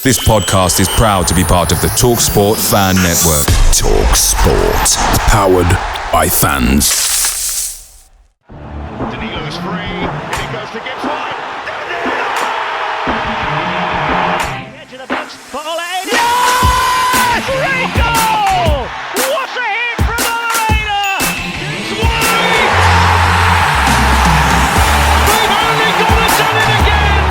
This podcast is proud to be part of the TalkSport Fan Network. TalkSport. Powered by fans. Danilo's free. He goes to Gibbs wide. Edge of the box. Foley. Yes! Great goal! What a hit from Arena! Gibbs wide. They've only gone and done it again.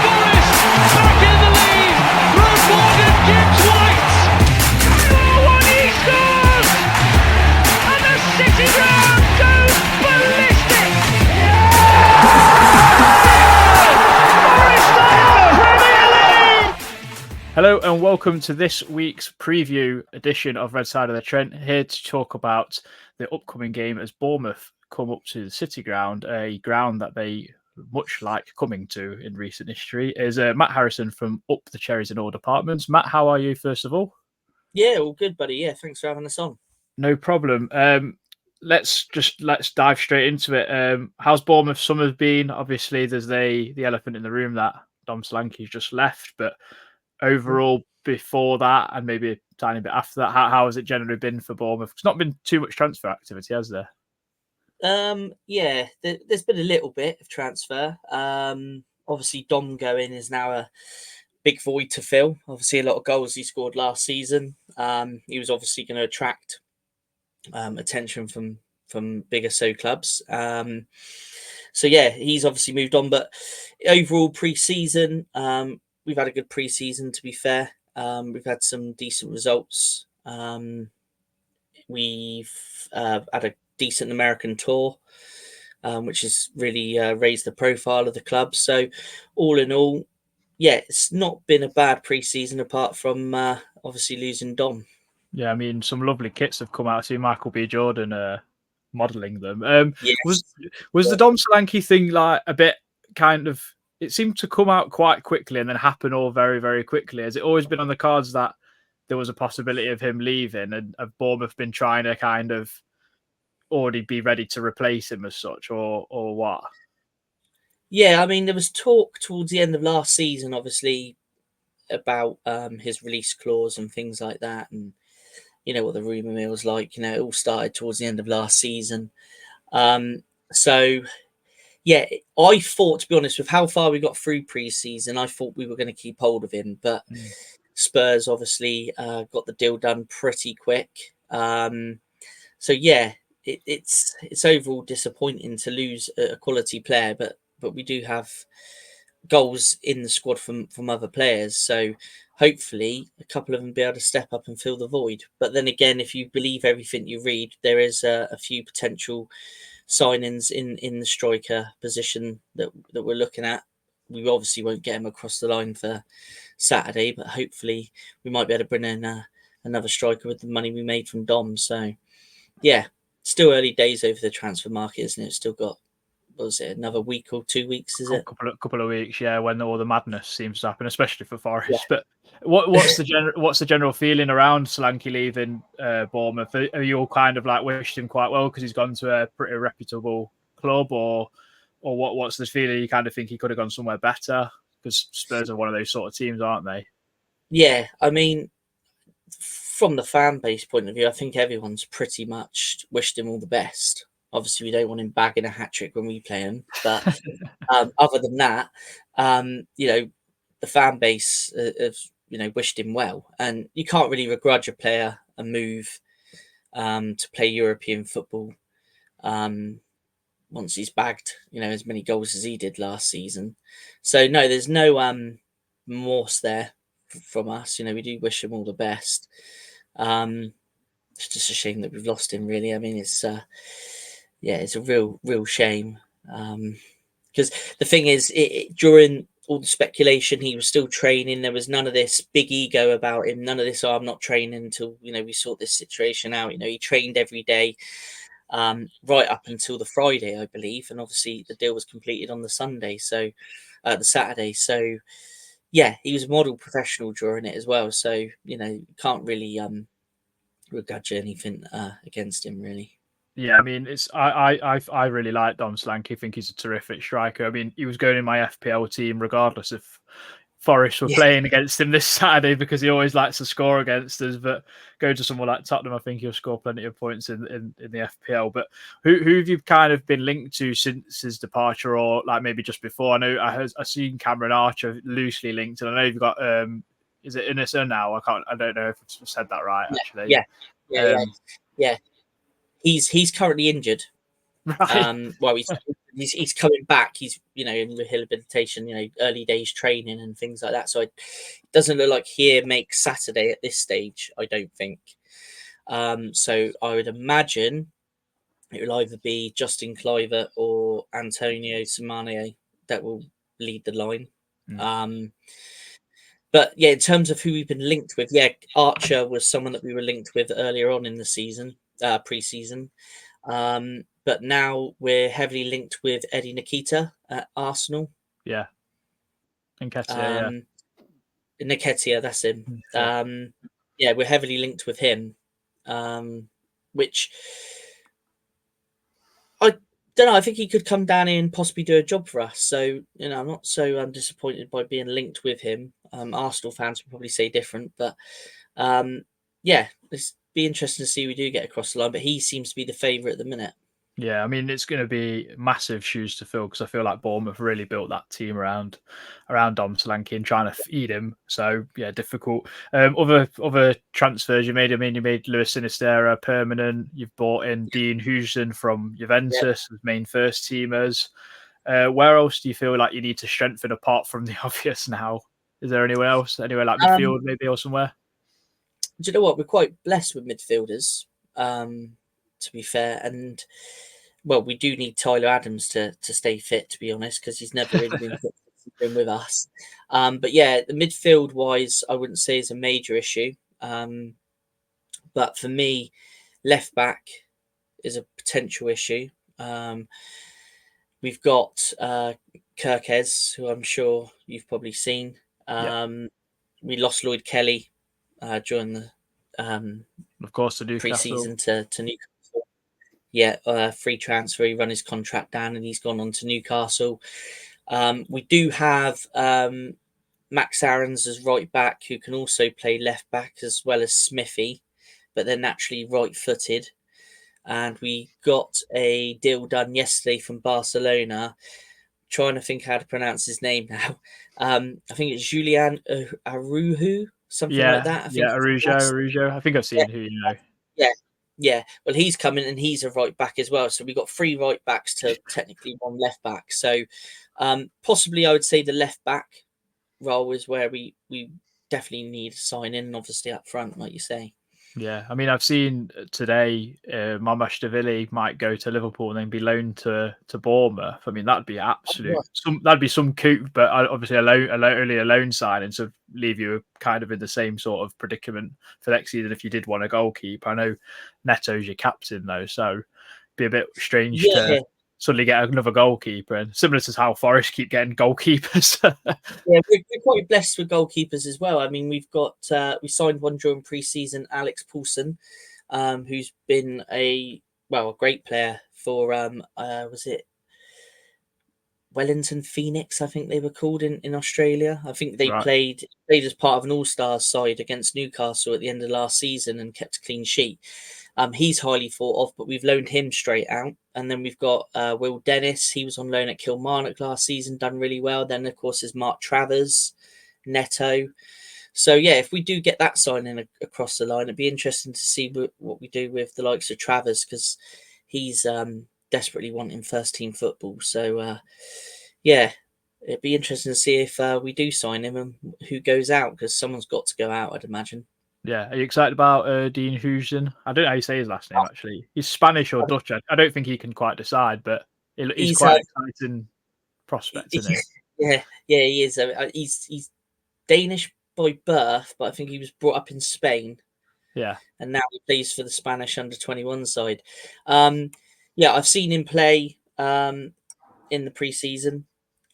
Forest back in the lead. Through Morgan Gibbs White. Oh, and he scores! And the City Ground goes ballistic. Hello and welcome to this week's preview edition of Red Side of the Trent, here to talk about the upcoming game as Bournemouth come up to the City Ground, a ground that they much like coming to in recent history. Is Matt Harrison from Up the Cherries in All Departments. Matt, how are you first of all? Yeah, all good, buddy. Yeah, thanks for having us on. No problem. Let's dive straight into it. How's Bournemouth summer been? Obviously, there's the elephant in the room that Dom Solanke's just left, but overall, before that, and maybe a tiny bit after that, how has it generally been for Bournemouth? It's not been too much transfer activity, has there? Yeah, there's been a little bit of transfer. Obviously, Dom going is now a big void to fill. Obviously, a lot of goals he scored last season. He was obviously going to attract attention from bigger clubs. So yeah, he's obviously moved on. But overall, pre-season, we've had a good pre-season, to be fair. We've had some decent results. We've had a decent American tour, which has really raised the profile of the club. So all in all, yeah, it's not been a bad pre-season apart from obviously losing Dom. Yeah, I mean, some lovely kits have come out. I see Michael B. Jordan modelling them. Yes. Was the Dom Solanke thing like a bit kind of... It seemed to come out quite quickly and then happen all very, very quickly. Has it always been on the cards that there was a possibility of him leaving, and have Bournemouth been trying to kind of already be ready to replace him as such, or what? Yeah, I mean, there was talk towards the end of last season, obviously, about his release clause and things like that. And you know what the rumour mill was like. You know, it all started towards the end of last season. So... yeah, I thought, to be honest, with how far we got through pre-season, I thought we were going to keep hold of him. But Spurs obviously got the deal done pretty quick. So yeah, it's overall disappointing to lose a quality player, but we do have goals in the squad from other players. So hopefully a couple of them be able to step up and fill the void. But then again, if you believe everything you read, there is a few potential signings in the striker position that we're looking at. We obviously won't get him across the line for Saturday, but hopefully we might be able to bring in another striker with the money we made from Dom. So yeah, still early days over the transfer market, isn't it? It's still got, what was it, another week or 2 weeks, is it? Couple of weeks, yeah, when all the madness seems to happen, especially for Forest. Yeah. But what's the general feeling around Solanke leaving Bournemouth? Are you all kind of like wished him quite well because he's gone to a pretty reputable club, or what's the feeling? You kind of think he could have gone somewhere better, because Spurs are one of those sort of teams, aren't they? Yeah, I mean, from the fan base point of view, I think everyone's pretty much wished him all the best. Obviously, we don't want him bagging a hat-trick when we play him. But other than that, you know, the fan base has, you know, wished him well. And you can't really begrudge a player a move to play European football once he's bagged, you know, as many goals as he did last season. So, no, there's no remorse there from us. You know, we do wish him all the best. It's just a shame that we've lost him, really. I mean, it's... yeah, it's a real shame. Because the thing is, during all the speculation, he was still training. There was none of this big ego about him. None of this, I'm not training until, you know, we sort this situation out. You know, he trained every day right up until the Friday, I believe. And obviously the deal was completed on the Sunday, so the Saturday. So, yeah, he was a model professional during it as well. So, you know, you can't really regurgitate anything against him, really. Yeah, I mean, I really like Dom Solanke. I think he's a terrific striker. I mean, he was going in my FPL team regardless of Forest were playing against him this Saturday because he always likes to score against us. But go to someone like Tottenham, I think he'll score plenty of points in the FPL. But who have you kind of been linked to since his departure, or like maybe just before? I know I've seen Cameron Archer loosely linked, and I know you've got is it Inisa now? I don't know if I've said that right actually. Yeah. He's currently injured. Right. Well, he's coming back. He's in rehabilitation. Early days training and things like that. So it doesn't look like he'll make Saturday at this stage. I don't think. So I would imagine it will either be Justin Kluivert or Antonio Samanier that will lead the line. But yeah, in terms of who we've been linked with, Archer was someone that we were linked with earlier on in the season, pre-season. But now we're heavily linked with Eddie Nikita at Arsenal. Yeah. Nketiah, Nketiah, that's him. We're heavily linked with him, which I don't know. I think he could come down here and possibly do a job for us. So, I'm not so disappointed by being linked with him. Arsenal fans would probably say different, but it's be interesting to see we do get across the line. But he seems to be the favourite at the minute. Yeah, I mean, it's going to be massive shoes to fill because I feel like Bournemouth really built that team around Dom Solanke and trying to feed him. So yeah, difficult. Other transfers you made. I mean, you made Luis Sinisterra permanent. You've brought in Dean Huijsen from Juventus as main first teamers. Where else do you feel like you need to strengthen apart from the obvious now? Is there anyone else? Anywhere like midfield maybe or somewhere? Do you know what? We're quite blessed with midfielders. To be fair, and we do need Tyler Adams to stay fit, to be honest, because he's never really been fit since he's been with us. But yeah, the midfield wise, I wouldn't say is a major issue. But for me, left back is a potential issue. We've got Kirkes, who I'm sure you've probably seen. We lost Lloyd Kelly during the of course to Newcastle. Pre-season to Newcastle. Free transfer. He run his contract down and he's gone on to Newcastle. We do have Max Aarons as right back, who can also play left back as well as Smithy, but they're naturally right-footed. And we got a deal done yesterday from Barcelona. Trying to think how to pronounce his name now. I think it's Julian Arujo, something like that. Arujo. I think I've seen who you know. Yeah. Well, he's coming and he's a right back as well. So we got 3 right backs to technically 1 left back. So possibly I would say the left back role is where we definitely need to sign in, and obviously up front, like you say. Yeah, I mean, I've seen today Mamashvili might go to Liverpool and then be loaned to Bournemouth. I mean, that'd be that'd be some coup, but obviously only a loan signing, so leave you kind of in the same sort of predicament for next season if you did want a goalkeeper. I know Neto's your captain though, so it'd be a bit strange to suddenly get another goalkeeper, and similar to how Forest keep getting goalkeepers. We're quite blessed with goalkeepers as well. I mean, we've got we signed one during pre-season, Alex Poulsen, who's been a great player for was it Wellington Phoenix, I think they were called in Australia. I think they played as part of an all-stars side against Newcastle at the end of last season and kept a clean sheet. He's highly thought of, but we've loaned him straight out. And then we've got Will Dennis. He was on loan at Kilmarnock last season, done really well. Then, of course, there's Mark Travers, Neto. So, yeah, if we do get that signing across the line, it'd be interesting to see what we do with the likes of Travers, because he's desperately wanting first-team football. So, it'd be interesting to see if we do sign him and who goes out, because someone's got to go out, I'd imagine. Yeah, are you excited about Dean Huijsen? I don't know how you say his last name, actually. He's Spanish or Dutch. I don't think he can quite decide, but he's quite an exciting prospect, isn't he? Yeah, he is. He's Danish by birth, but I think he was brought up in Spain. Yeah. And now he plays for the Spanish under-21 side. I've seen him play in the pre-season,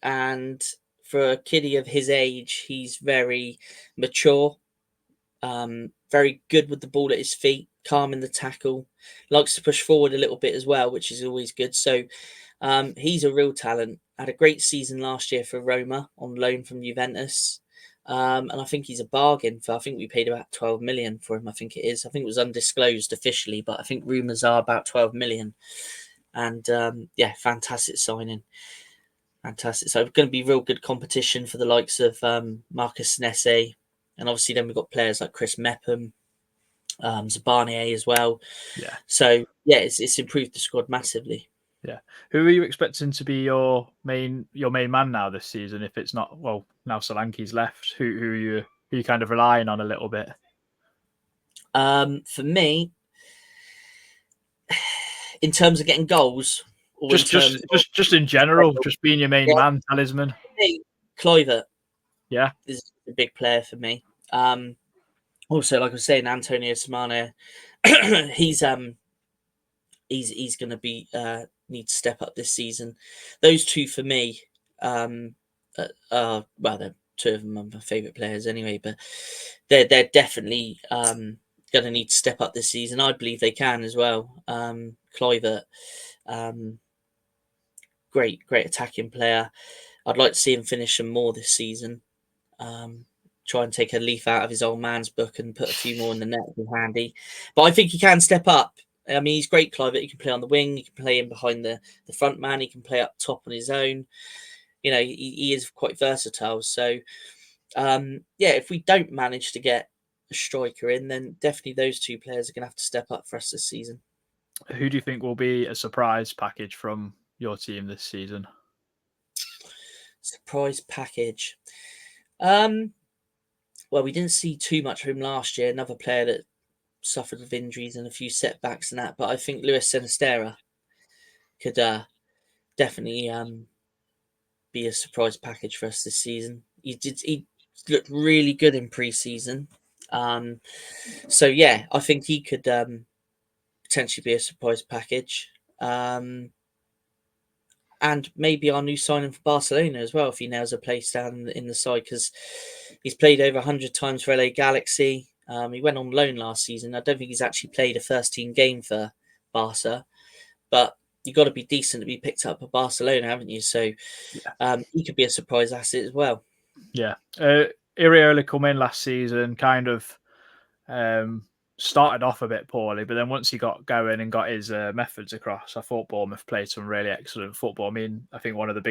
and for a kiddie of his age, he's very mature. Very good with the ball at his feet, calm in the tackle, likes to push forward a little bit as well, which is always good. So he's a real talent. Had a great season last year for Roma on loan from Juventus. And I think he's a bargain for. I think we paid about 12 million for him. I think it is. I think it was undisclosed officially, but I think rumours are about 12 million. And fantastic signing. Fantastic. So it's going to be real good competition for the likes of Marcus Senesi. And obviously then we've got players like Chris Mepham, Zabanier as well. Yeah. So yeah, it's improved the squad massively. Yeah. Who are you expecting to be your main man now this season? If it's not, well, now Solanke's left, who are you kind of relying on a little bit? For me, in terms of getting goals, or just in general, just being your main man, talisman. Kluivert, yeah, is a big player for me. Also, like I was saying, Antonio Samane, he's going to be need to step up this season. Those two for me, they're two of them are my favourite players anyway, but they're definitely going to need to step up this season. I believe they can as well. Kluivert, great attacking player. I'd like to see him finish some more this season. Try and take a leaf out of his old man's book and put a few more in the net would be handy. But I think he can step up. I mean, he's great, Kluivert. He can play on the wing. He can play in behind the front man. He can play up top on his own. You know, he is quite versatile. So, if we don't manage to get a striker in, then definitely those two players are going to have to step up for us this season. Who do you think will be a surprise package from your team this season? Surprise package. Well, we didn't see too much of him last year. Another player that suffered with injuries and a few setbacks and that. But I think Luis Sinisterra could definitely be a surprise package for us this season. He looked really good in pre-season. So yeah, I think he could potentially be a surprise package. And maybe our new signing for Barcelona as well, if he nails a place down in the side, because he's played over 100 times for LA Galaxy. He went on loan last season. I don't think he's actually played a first-team game for Barca, but you've got to be decent to be picked up at Barcelona, haven't you? So he could be a surprise asset as well. Yeah. Iriola come in last season, kind of started off a bit poorly, but then once he got going and got his methods across, I thought Bournemouth played some really excellent football. I mean, I think one of the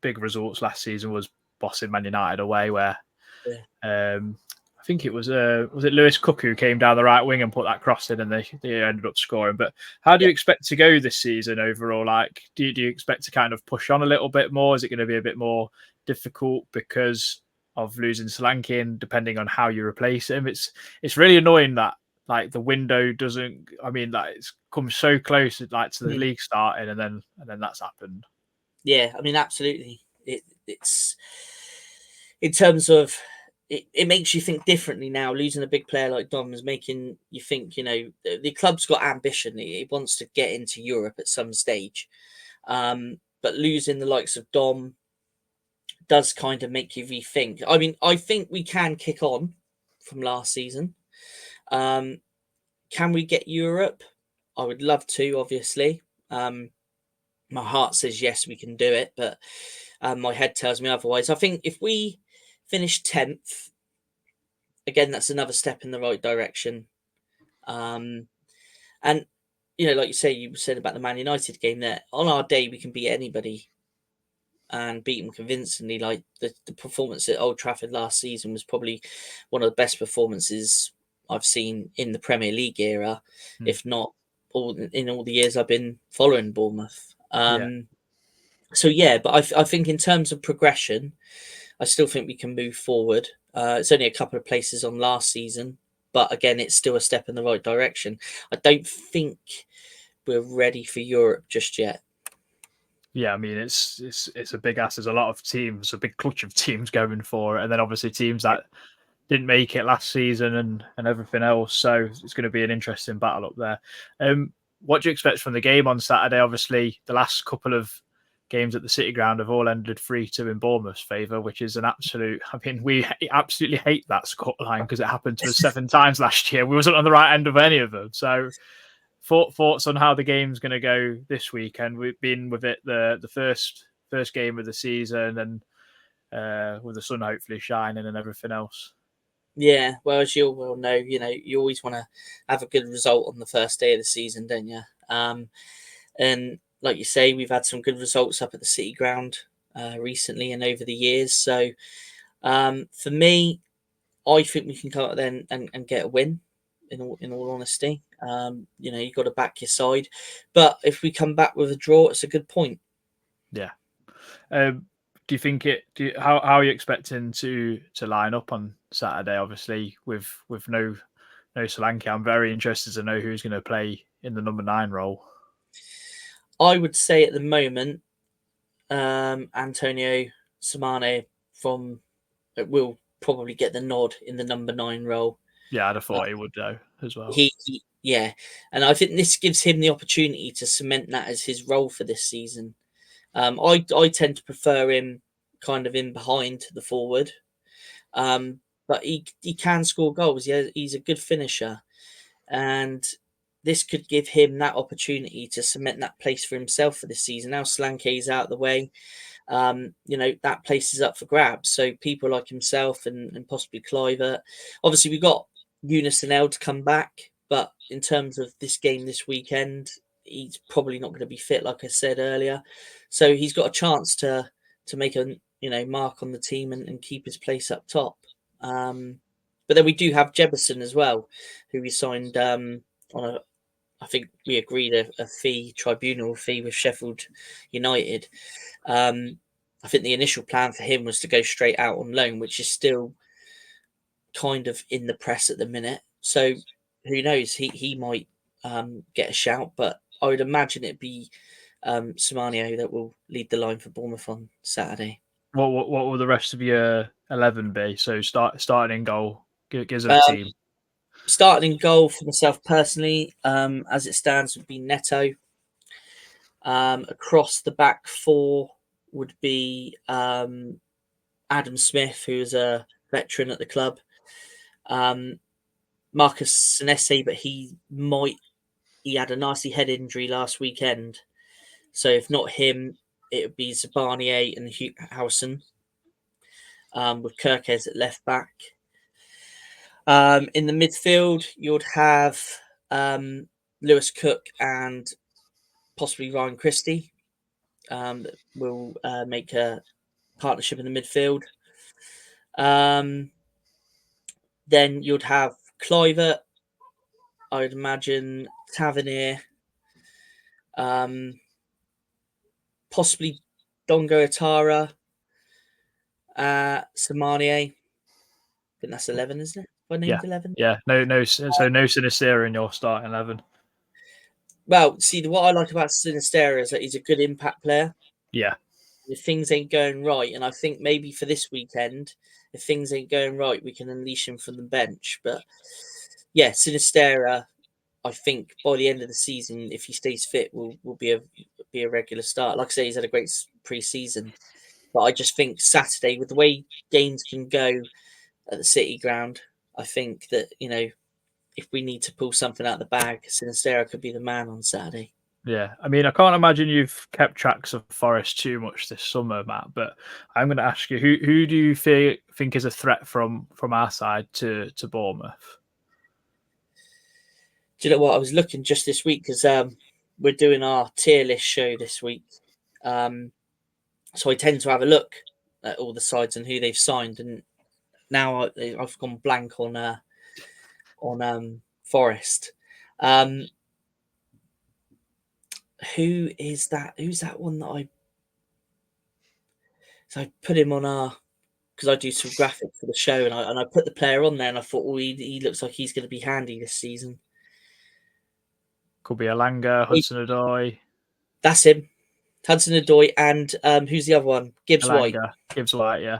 big results last season was bossing Man United away, where I think it was it Lewis Cook who came down the right wing and put that cross in, and they ended up scoring. But how do you expect to go this season overall? Like, do you expect to kind of push on a little bit more? Is it going to be a bit more difficult because of losing Solanke, and depending on how you replace him? It's really annoying that like the window doesn't. I mean, like it's come so close, like to the league starting, and then that's happened. Yeah, I mean, absolutely. It's in terms of it makes you think differently now. Losing a big player like Dom is making you think. You know, the club's got ambition. It wants to get into Europe at some stage, but losing the likes of Dom does kind of make you rethink. I mean, I think we can kick on from last season. Can we get Europe? I would love to, obviously. My heart says yes, we can do it, but my head tells me otherwise. I think if we finish 10th, again, that's another step in the right direction. And, you know, like you said about the Man United game there, on our day, we can beat anybody and beat them convincingly. Like the performance at Old Trafford last season was probably one of the best performances I've seen in the Premier League era, if not all the years I've been following Bournemouth. So yeah, but I think in terms of progression, I still think we can move forward. It's only a couple of places on last season, but again, it's still a step in the right direction. I don't think we're ready for Europe just yet. Yeah, I mean, it's a big ask. There's a lot of teams, a big clutch of teams going for it, and then obviously teams that didn't make it last season and everything else. So it's going to be an interesting battle up there. What do you expect from the game on Saturday? Obviously, the last couple of games at the City Ground have all ended 3-2 in Bournemouth's favour, which is an absolute. I mean, we absolutely hate that scoreline because it happened to us 7 times last year. We wasn't on the right end of any of them. So, thoughts on how the game's going to go this weekend? We've been with it the first game of the season, and with the sun hopefully shining and everything else. Yeah, well, as you well know, you always want to have a good result on the first day of the season, don't you? And like you say, we've had some good results up at the City Ground recently and over the years. So for me, I think we can come out then and get a win. In all honesty, you've got to back your side. But if we come back with a draw, it's a good point. Yeah. Do you think how are you expecting to line up on Saturday? Obviously, with no Solanke, I'm very interested to know who's going to play in the number 9 role. I would say at the moment, Antonio Samane will probably get the nod in the number 9 role. Yeah, I'd have thought he would though as well. Yeah, and I think this gives him the opportunity to cement that as his role for this season. I tend to prefer him kind of in behind the forward, but he can score goals. He's a good finisher, and this could give him that opportunity to cement that place for himself for this season. Now Solanke's out of the way, that place is up for grabs. So people like himself and possibly Cliver. Obviously, we've got Yunus and El to come back, but in terms of this game this weekend, he's probably not going to be fit, like I said earlier. So he's got a chance to make a mark on the team and keep his place up top. But then we do have Jebberson as well, who we signed on I think we agreed a tribunal fee with Sheffield United. I think the initial plan for him was to go straight out on loan, which is still kind of in the press at the minute. So who knows? He might get a shout, but I would imagine it'd be Samanio that will lead the line for Bournemouth on Saturday. What will the rest of your 11 be? So starting in goal, gives us a team. Starting in goal for myself personally, as it stands, would be Neto. Across the back 4 would be Adam Smith, who is a veteran at the club. Marcus Senesi, but he had a nasty head injury last weekend. So if not him, it would be Zabanier and Howson, with Kirkes at left back. In the midfield, you'd have Lewis Cook and possibly Ryan Christie. That will make a partnership in the midfield. Then you'd have Cliver, I would imagine Tavernier, possibly Dongo Atara, Samanier. I think that's 11, isn't it? Have I named 11? Yeah, no. So no Sinisterra in your starting 11. Well, see, what I like about Sinisterra is that he's a good impact player. Yeah. If things ain't going right, and I think maybe for this weekend, if things ain't going right, we can unleash him from the bench. But yeah, Sinisterra, I think by the end of the season, if he stays fit, will be a regular start. Like I say, he's had a great pre-season, but I just think Saturday, with the way games can go at the City Ground, I think that if we need to pull something out of the bag, Sinisterra could be the man on Saturday. Yeah, I mean, I can't imagine you've kept tracks of Forest too much this summer, Matt. But I'm going to ask you, who do you think is a threat from our side to Bournemouth? Do you know what? I was looking just this week because we're doing our tier list show this week, so I tend to have a look at all the sides and who they've signed, and now I've gone blank on Forest. Who is that? Who's that one that I put him on because I do some graphics for the show, and I put the player on there, and I thought, he looks like he's going to be handy this season. Could be Alanga, Hudson-Odoi. That's him, Hudson-Odoi, and who's the other one? Gibbs-White. Gibbs-White, yeah.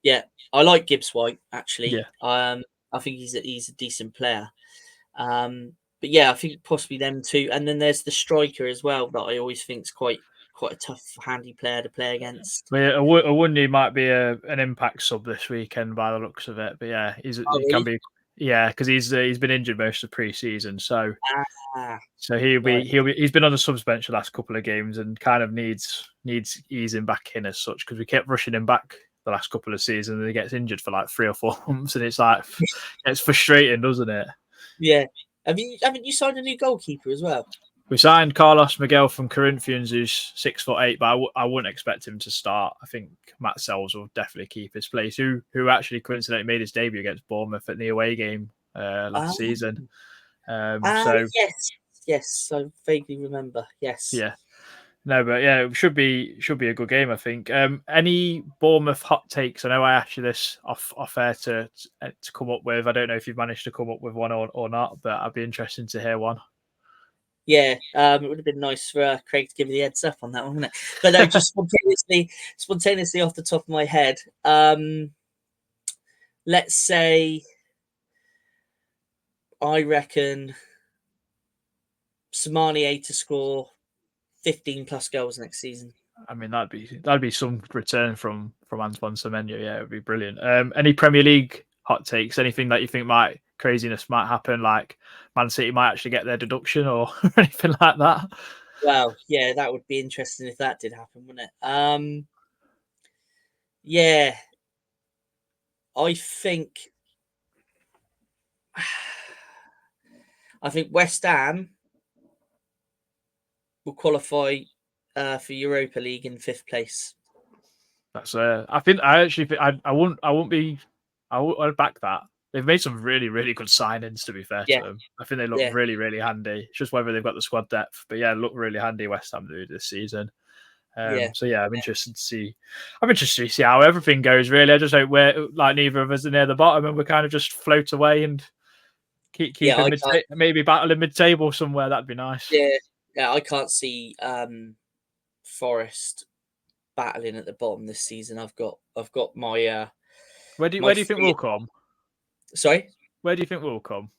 Yeah, I like Gibbs-White actually. Yeah. I think he's a decent player. But yeah, I think possibly them two, and then there's the striker as well that I always think is quite a tough, handy player to play against. Well, yeah, Awundi might be an impact sub this weekend by the looks of it, but yeah, he can be. Yeah, because he's been injured most of pre-season, so he's been on the subs bench the last couple of games and kind of needs easing back in as such because we kept rushing him back the last couple of seasons, and he gets injured for like 3 or 4 months, and it's like it's frustrating, doesn't it? Yeah. Haven't you signed a new goalkeeper as well? We signed Carlos Miguel from Corinthians, who's 6'8", but I wouldn't expect him to start. I think Matt Sells will definitely keep his place. Who actually coincidentally made his debut against Bournemouth at the away game last season. Yes, I vaguely remember. Yes. Yeah. No, but yeah, it should be a good game, I think. Any Bournemouth hot takes? I know I asked you this off air to come up with. I don't know if you've managed to come up with one or not, but I'd be interested to hear one. Yeah, it would have been nice for Craig to give me the heads up on that one, wouldn't it? But no, just spontaneously off the top of my head, let's say I reckon Samani to score 15 plus goals next season. I mean, that'd be some return from Antoine Semenyo. Yeah, it'd be brilliant. Any Premier League hot takes? Anything that you think craziness might happen, like Man City might actually get their deduction or anything like that? Well, yeah, that would be interesting if that did happen, wouldn't it? Yeah, I think West Ham will qualify for Europa League in 5th place. That's I would back that. They've made some really, really good signings, to be fair to them. I think they look really, really handy. It's just whether they've got the squad depth. But yeah, look really handy, West Ham do this season. So yeah, I'm interested to see how everything goes, really. I just hope we're like neither of us are near the bottom and we kind of just float away and keep maybe battling mid-table somewhere. That'd be nice. Yeah, I can't see Forest battling at the bottom this season. I've got my where do you think we'll come? Sorry? Where do you think we'll come?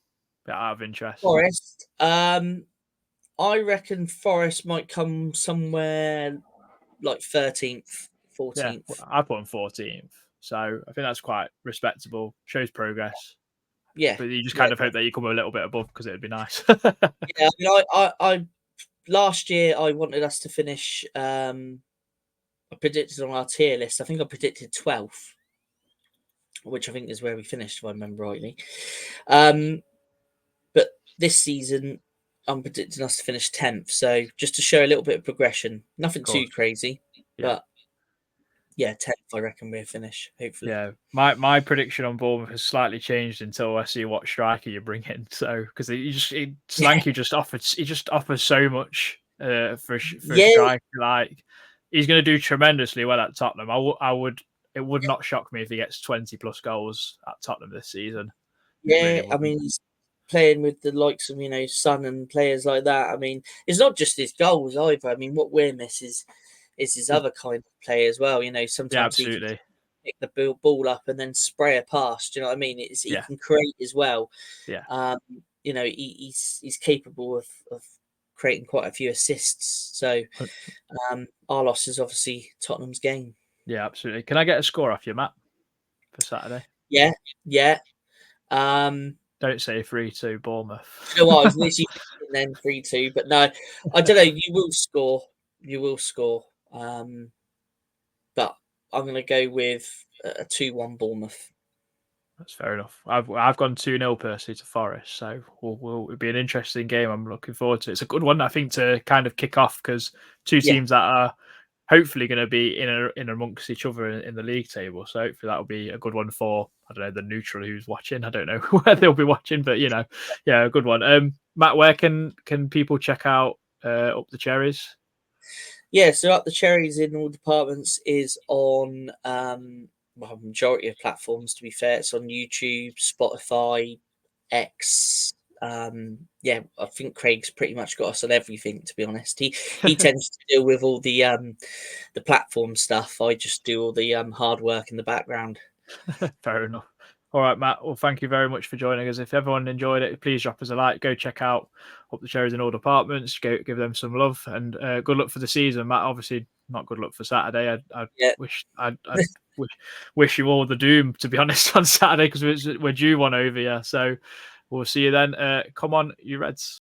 Out of interest. Forest. I reckon Forest might come somewhere like 13th, 14th. Yeah, I put them 14th. So I think that's quite respectable. Shows progress. Yeah. But you just kind of hope that you come a little bit above because it'd be nice. Yeah, I last year I wanted us to finish I predicted on our tier list. I think I predicted 12th. Which I think is where we finished, if I remember rightly. But this season, I'm predicting us to finish 10th. So just to show a little bit of progression, nothing too crazy, but yeah, 10th, I reckon we'll finish, hopefully. Yeah, my prediction on Bournemouth has slightly changed until I see what striker you bring in. So because Solanke just offers so much for a striker. Like he's going to do tremendously well at Tottenham. It would not shock me if he gets 20 plus goals at Tottenham this season. Yeah, really, I mean, he's playing with the likes of, Son and players like that. I mean, it's not just his goals either. I mean, what we miss is his other kind of play as well. Sometimes he can pick the ball up and then spray a pass. Do you know what I mean? He can create as well. Yeah. He's capable of creating quite a few assists. So our loss is obviously Tottenham's game. Yeah, absolutely. Can I get a score off you, Matt, for Saturday? Yeah. Don't say 3-2 Bournemouth. I was literally then 3-2, but no, I don't know. You will score. But I'm going to go with a 2-1 Bournemouth. That's fair enough. I've gone 2-0 personally to Forest, so it'll be an interesting game. I'm looking forward to it. It's a good one, I think, to kind of kick off because two teams that are hopefully going to be in amongst each other in the league table. So hopefully that'll be a good one for, I don't know, the neutral who's watching. I don't know where they'll be watching, but a good one. Matt, where can people check out Up the Cherries? Yeah, so Up the Cherries in all departments is on majority of platforms, to be fair. It's on YouTube, Spotify, X. I think Craig's pretty much got us on everything, to be honest. He tends to deal with all the platform stuff. I just do all the hard work in the background. Fair enough. All right, Matt. Well, thank you very much for joining us. If everyone enjoyed it, please drop us a like. Go check out Up the Cherries in all departments. Go give them some love and good luck for the season, Matt. Obviously, not good luck for Saturday. I wish you all the doom, to be honest, on Saturday because we're due one over you. So we'll see you then. Come on, you Reds.